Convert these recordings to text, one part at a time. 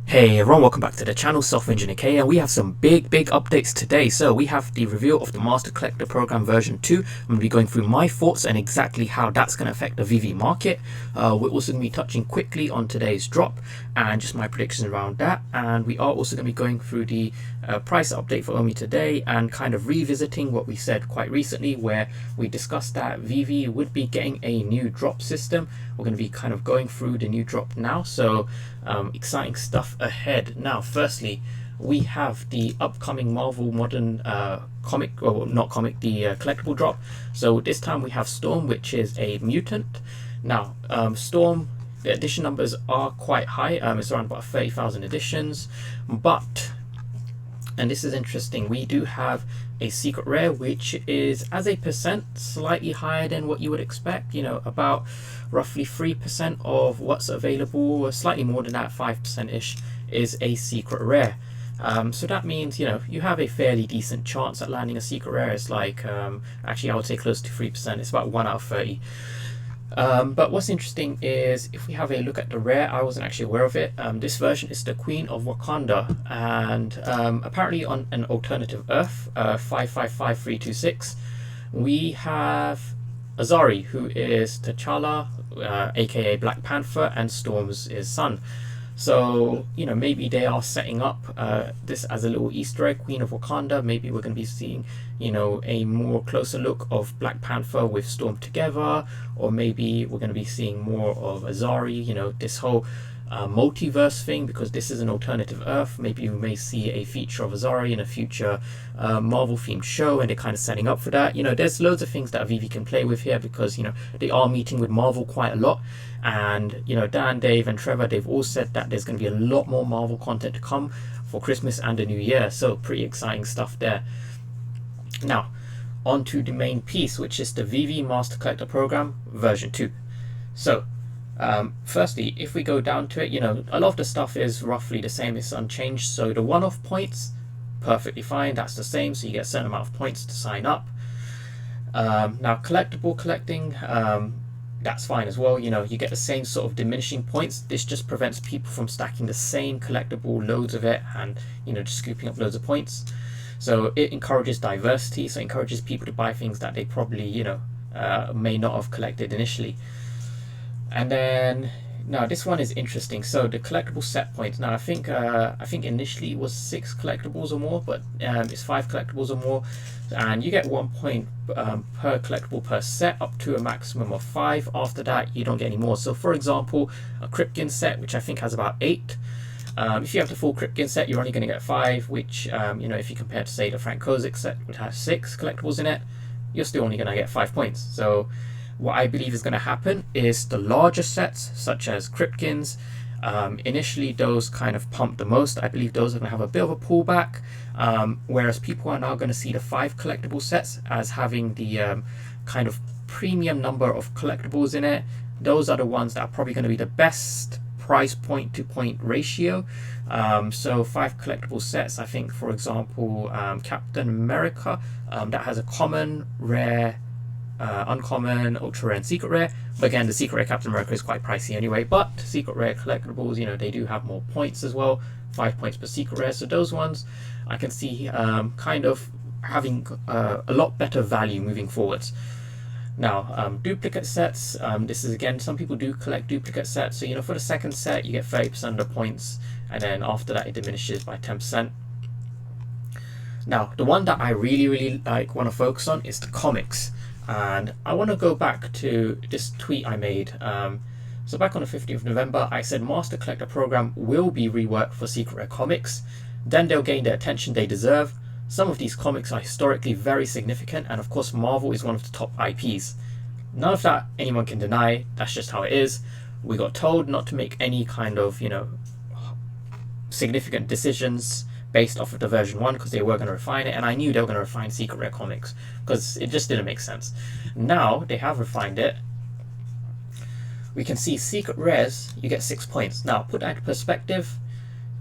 Hey everyone, welcome back to the channel, Software Engineer K, and we have some big updates today. So we have the reveal of the Master Collector Program version 2. I'm going to be going through my thoughts and exactly how that's going to affect the VeVe market. We're also going to be touching quickly on today's drop and just my predictions around that. And we are also going to be going through the price update for OMI today and kind of revisiting what we said quite recently, where we discussed that VeVe would be getting a new drop system. We're going to be kind of going through the new drop now. So exciting stuff ahead. Now, firstly, we have the upcoming Marvel Modern comic, or not comic, the collectible drop. So this time we have Storm, which is a mutant. Now, Storm, the edition numbers are quite high. It's around about 30,000 editions, but, and this is interesting, we do have a secret rare which is, as a percent, slightly higher than what you would expect. You know, about roughly 3% of what's available, or slightly more than that, 5% ish, is a secret rare. So that means, you know, you have a fairly decent chance at landing a secret rare. It's like, actually I would say close to 3%. It's about 1 out of 30. But what's interesting is, if we have a look at the rare, I wasn't actually aware of it. This version is the Queen of Wakanda, and apparently on an alternative Earth, 555326, we have Azari, who is T'Challa, aka Black Panther, and Storm's his son. So, you know, maybe they are setting up this as a little Easter egg, Queen of Wakanda. Maybe we're going to be seeing, you know, a more closer look of Black Panther with Storm together, or maybe we're going to be seeing more of Azari, you know, this whole multiverse thing, because this is an alternative Earth. Maybe we may see a feature of Azari in a future Marvel themed show, and they're kind of setting up for that. You know, there's loads of things that VeVe can play with here, because, you know, they are meeting with Marvel quite a lot. And, you know, Dan, Dave, and Trevor, they've all said that there's going to be a lot more Marvel content to come for Christmas and the New Year. So pretty exciting stuff there. Now, on to the main piece, which is the VeVe Master Collector Program version 2. So, firstly, if we go down to it, you know, a lot of the stuff is roughly the same. It's unchanged. So the one-off points, perfectly fine. That's the same. So you get a certain amount of points to sign up. Now, collectible collecting, that's fine as well. You know, you get the same sort of diminishing points. This just prevents people from stacking the same collectible, loads of it, and, you know, just scooping up loads of points. So it encourages diversity. So it encourages people to buy things that they probably, you know, may not have collected initially. And then, now this one is interesting. So the collectible set points. Now I think initially it was 6 collectibles or more, but it's 5 collectibles or more, and you get 1 point per collectible per set, up to a maximum of 5. After that, you don't get any more. So for example, a Cryptkin set, which I think has about 8. If you have the full Cryptkin set, you're only going to get 5, which, you know, if you compare to, say, the Frank Kozik set, which has 6 collectibles in it, you're still only going to get 5 points. So what I believe is going to happen is the larger sets, such as Cryptkins, initially those kind of pump the most. I believe those are going to have a bit of a pullback, whereas people are now going to see the 5 collectible sets as having the kind of premium number of collectibles in it. Those are the ones that are probably going to be the best price point to point ratio. So 5 collectible sets, I think, for example, Captain America, that has a common, rare, uncommon, ultra rare, and secret rare. But again, the secret rare Captain America is quite pricey anyway. But secret rare collectibles, you know, they do have more points as well, 5 points per secret rare. So those ones I can see kind of having a lot better value moving forwards. Now, duplicate sets. This is, again, some people do collect duplicate sets. So, you know, for the second set, you get 30% of the points, and then after that, it diminishes by 10%. Now, the one that I really want to focus on is the comics. And I want to go back to this tweet I made. So back on the 15th of November, I said Master Collector Program will be reworked for secret rare comics. Then they'll gain the attention they deserve. Some of these comics are historically very significant, and of course Marvel is one of the top IPs. None of that anyone can deny. That's just how it is. We got told not to make any kind of, you know, significant decisions based off of the version 1, because they were going to refine it, and I knew they were going to refine secret rare comics because it just didn't make sense. Now they have refined it. We can see secret rares, you get 6 points. Now put that into perspective,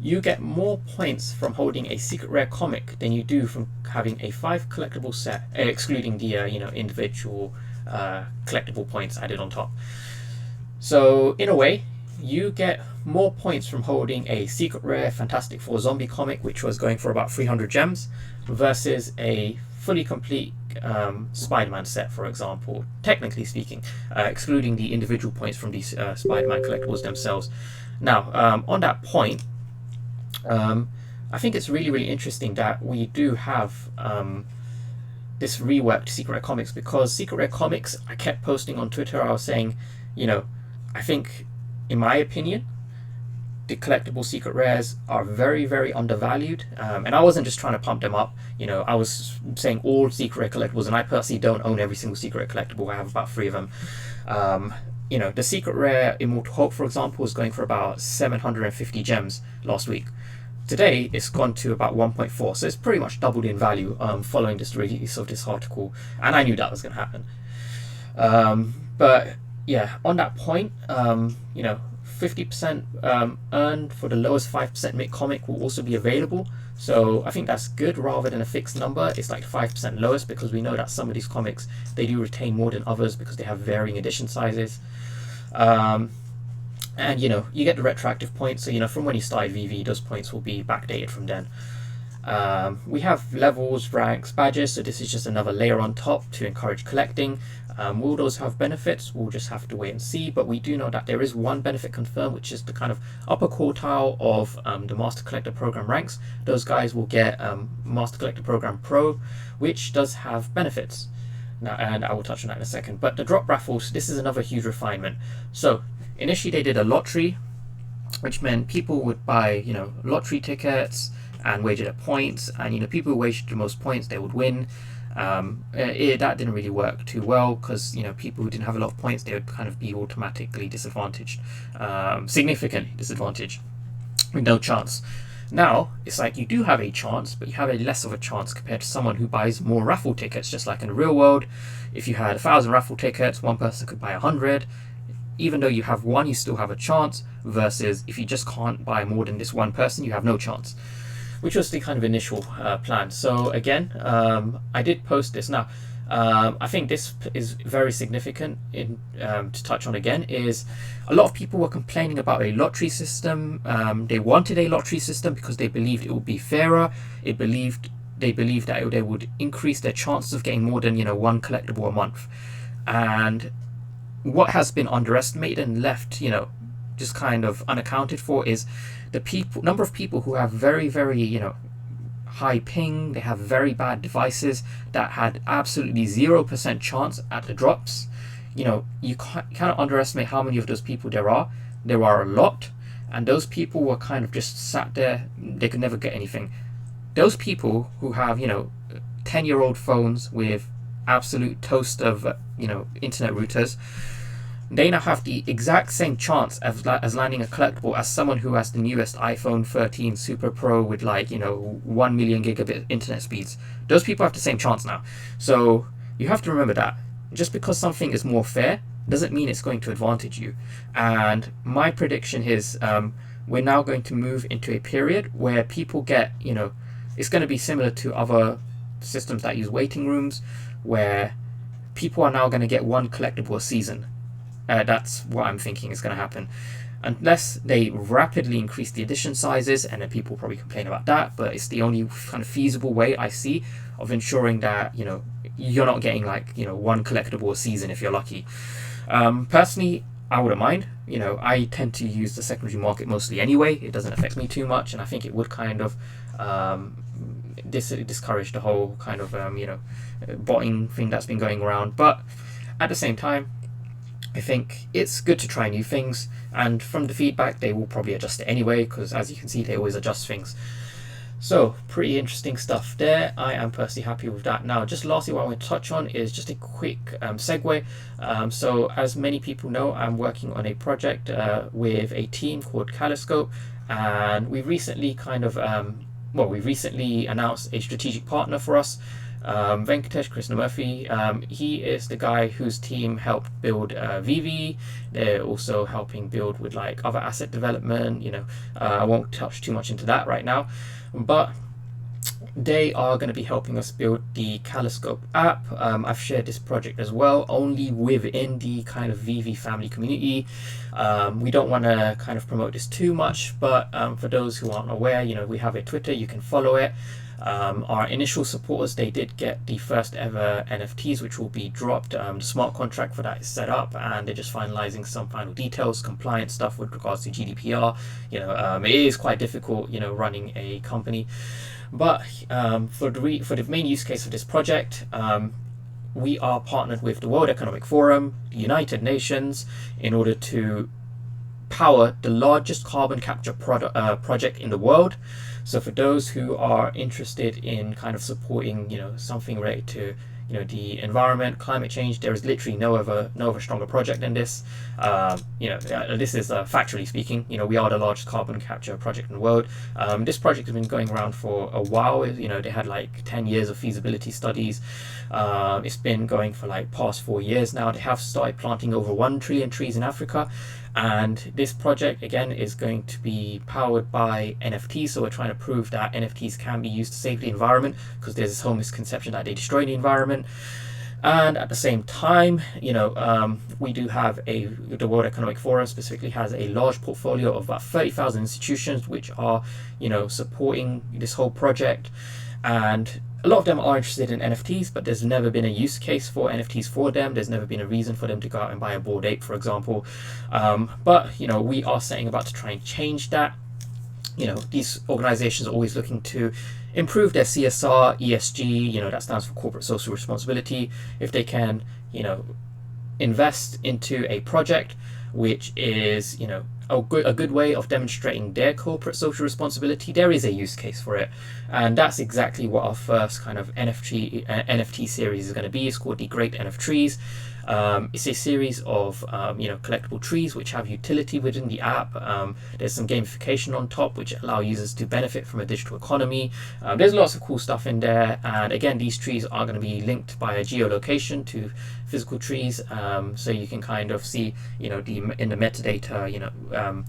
you get more points from holding a secret rare comic than you do from having a 5 collectible set, excluding the you know, individual collectible points added on top. So in a way, you get more points from holding a secret rare Fantastic Four zombie comic, which was going for about 300 gems, versus a fully complete Spider-Man set, for example, technically speaking, excluding the individual points from these Spider-Man collectibles themselves. Now, on that point, I think it's really, really interesting that we do have this reworked Secret Rare Comics, because Secret Rare Comics, I kept posting on Twitter, I was saying, I think, in my opinion, the collectible secret rares are very, very undervalued, and I wasn't just trying to pump them up. I was saying all secret rare collectibles, and I personally don't own every single secret rare collectible. I have about 3 of them. The secret rare Immortal Hulk, for example, was going for about 750 gems last week. Today it's gone to about 1.4, so it's pretty much doubled in value following this release of this article, and I knew that was going to happen. But yeah, on that point, 50% earned for the lowest 5% mint comic will also be available. So I think that's good rather than a fixed number. It's like 5% lowest, because we know that some of these comics, they do retain more than others because they have varying edition sizes. And you get the retroactive points. So from when you started VeVe, those points will be backdated from then. We have levels, ranks, badges, so this is just another layer on top to encourage collecting. Will those have benefits? We'll just have to wait and see, but we do know that there is one benefit confirmed, which is the kind of upper quartile of the Master Collector Program ranks. Those guys will get Master Collector Program Pro, which does have benefits. Now, and I will touch on that in a second. But the drop raffles, this is another huge refinement. So initially they did a lottery, which meant people would buy lottery tickets and wager their points, and people who wagered the most points, they would win. That didn't really work too well, because people who didn't have a lot of points, they would kind of be automatically disadvantaged, significantly disadvantaged, with no chance. Now it's like you do have a chance, but you have a less of a chance compared to someone who buys more raffle tickets. Just like in the real world, if you had 1,000 raffle tickets, one person could buy 100. Even though you have one, you still have a chance, versus if you just can't buy more than this one person, you have no chance, which was the kind of initial plan. So again, I did post this. Now, I think this is very significant to touch on again, is a lot of people were complaining about a lottery system. They wanted a lottery system because they believed it would be fairer. They believed that they would increase their chances of getting more than one collectible a month. And what has been underestimated and left just kind of unaccounted for is the number of people who have very, very high ping. They have very bad devices that had absolutely 0% chance at the drops. You cannot underestimate how many of those people there are. There are a lot, and those people were kind of just sat there. They could never get anything. Those people who have 10-year-old phones with absolute toast of internet routers, they now have the exact same chance as landing a collectible as someone who has the newest iPhone 13 Super Pro with 1 million gigabit internet speeds. Those people have the same chance now. So you have to remember that just because something is more fair doesn't mean it's going to advantage you. And my prediction is we're now going to move into a period where people get, it's going to be similar to other systems that use waiting rooms, where people are now going to get one collectible a season. That's what I'm thinking is going to happen, unless they rapidly increase the edition sizes, and then people probably complain about that. But it's the only kind of feasible way I see of ensuring that you're not getting one collectible a season if you're lucky. Personally, I wouldn't mind. I tend to use the secondary market mostly anyway. It doesn't affect me too much, and I think it would kind of discourage the whole kind of botting thing that's been going around. But at the same time, I think it's good to try new things, and from the feedback they will probably adjust it anyway, because as you can see, they always adjust things. So pretty interesting stuff there. I am personally happy with that. Now, just lastly, what I want to touch on is just a quick segue. So as many people know, I'm working on a project with a team called Kaleidoscope, and we recently we recently announced a strategic partner for us. Venkatesh Krishnamurthy, he is the guy whose team helped build VeVe. They're also helping build with other asset development. I won't touch too much into that right now, but They are going to be helping us build the Caloscope app. I've shared this project as well, only within the kind of VeVe family community. We don't want to kind of promote this too much, but for those who aren't aware, we have a Twitter, you can follow it. Our initial supporters, they did get the first ever NFTs, which will be dropped. The smart contract for that is set up, and they're just finalizing some final details, compliance stuff with regards to GDPR. It is quite difficult, running a company. But for the main use case of this project, we are partnered with the World Economic Forum, the United Nations, in order to power the largest carbon capture project in the world. So for those who are interested in kind of supporting, something related to, the environment, climate change, there is literally no other stronger project than this. This is factually speaking, we are the largest carbon capture project in the world. This project has been going around for a while. They had like 10 years of feasibility studies. It's been going for like past 4 years now. They have started planting over 1 trillion trees in Africa. And this project, again, is going to be powered by NFTs. So we're trying to prove that NFTs can be used to save the environment, because there's this whole misconception that they destroy the environment. And at the same time, we do have the World Economic Forum specifically has a large portfolio of about 30,000 institutions which are, supporting this whole project. And a lot of them are interested in NFTs, but there's never been a use case for NFTs for them. There's never been a reason for them to go out and buy a Bored Ape, for example. But we are setting about to try and change that. These organizations are always looking to improve their CSR, ESG, that stands for corporate social responsibility. If they can, invest into a project which is, a good way of demonstrating their corporate social responsibility, there is a use case for it. And that's exactly what our first kind of NFT series is going to be. It's called the Great NFTs. It's a series of collectible trees which have utility within the app. There's some gamification on top which allow users to benefit from a digital economy. There's lots of cool stuff in there, and again, these trees are going to be linked by a geolocation to physical trees, so you can kind of see in the metadata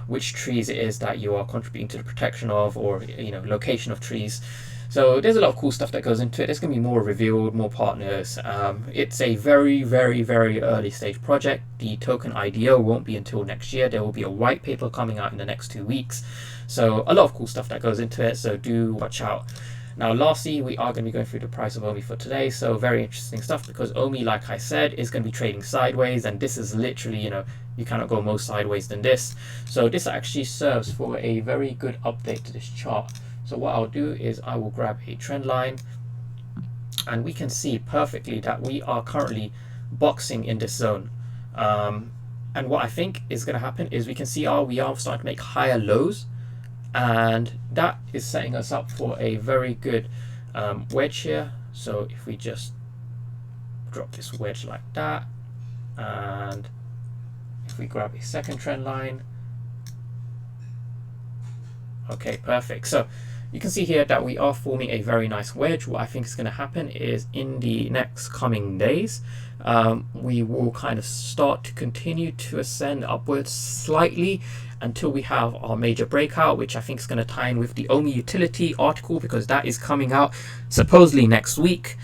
which trees it is that you are contributing to the protection of, or location of trees. So there's a lot of cool stuff that goes into it. There's going to be more revealed, more partners. It's a very, very, very early stage project. The token IDO won't be until next year. There will be a white paper coming out in the next 2 weeks. So a lot of cool stuff that goes into it. So do watch out. Now, lastly, we are going to be going through the price of OMI for today. So very interesting stuff, because OMI, like I said, is going to be trading sideways. And this is literally, you cannot go more sideways than this. So this actually serves for a very good update to this chart. So what I'll do is I will grab a trend line, and we can see perfectly that we are currently boxing in this zone. And what I think is going to happen is we can see we are starting to make higher lows, and that is setting us up for a very good wedge here. So if we just drop this wedge like that, and if we grab a second trend line, okay, perfect. So you can see here that we are forming a very nice wedge. What I think is going to happen is in the next coming days, we will kind of start to continue to ascend upwards slightly until we have our major breakout, which I think is going to tie in with the OMI utility article, because that is coming out supposedly next week.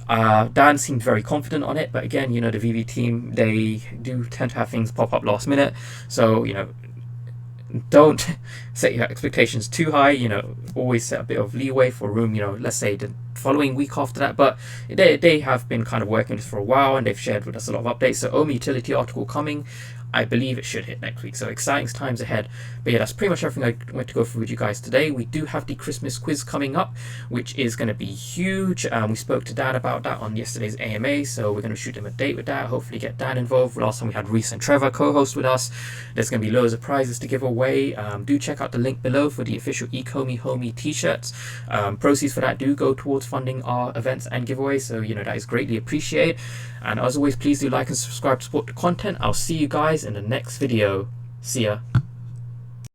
Dan seemed very confident on it, but again, the VeVe team, they do tend to have things pop up last minute. So, don't set your expectations too high. Always set a bit of leeway for room, let's say the following week after that. But they have been kind of working this for a while, and they've shared with us a lot of updates. So OMI utility article coming, I believe it should hit next week. So exciting times ahead. But yeah, that's pretty much everything I went to go through with you guys today. We do have the Christmas quiz coming up, which is going to be huge. We spoke to Dan about that on yesterday's AMA, so we're going to shoot him a date with that. Hopefully get Dan involved. Last time we had Reese and Trevor co-host with us. There's going to be loads of prizes to give away. Do check out the link below for the official Ecomi Homie t-shirts. Proceeds for that do go towards funding our events and giveaways, so that is greatly appreciated. And as always, please do like and subscribe to support the content. I'll see you guys in the next video. See ya.